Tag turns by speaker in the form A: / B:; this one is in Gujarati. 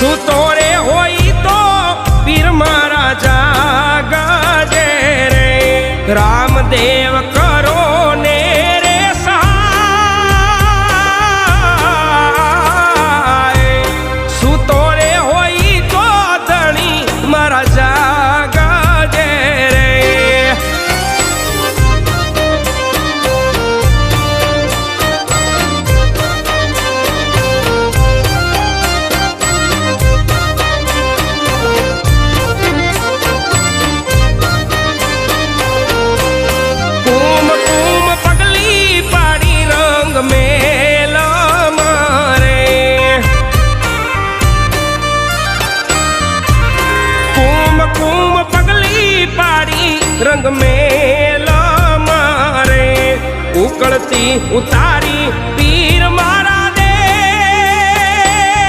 A: સૂતો રે હોય તો પીર મારા જાગજે રે રામદેવ કરો ને રે સહાય સૂતો રે હોય તો ધણી મારા જાગજે રે रंग मेला मारे उकड़ती उतारी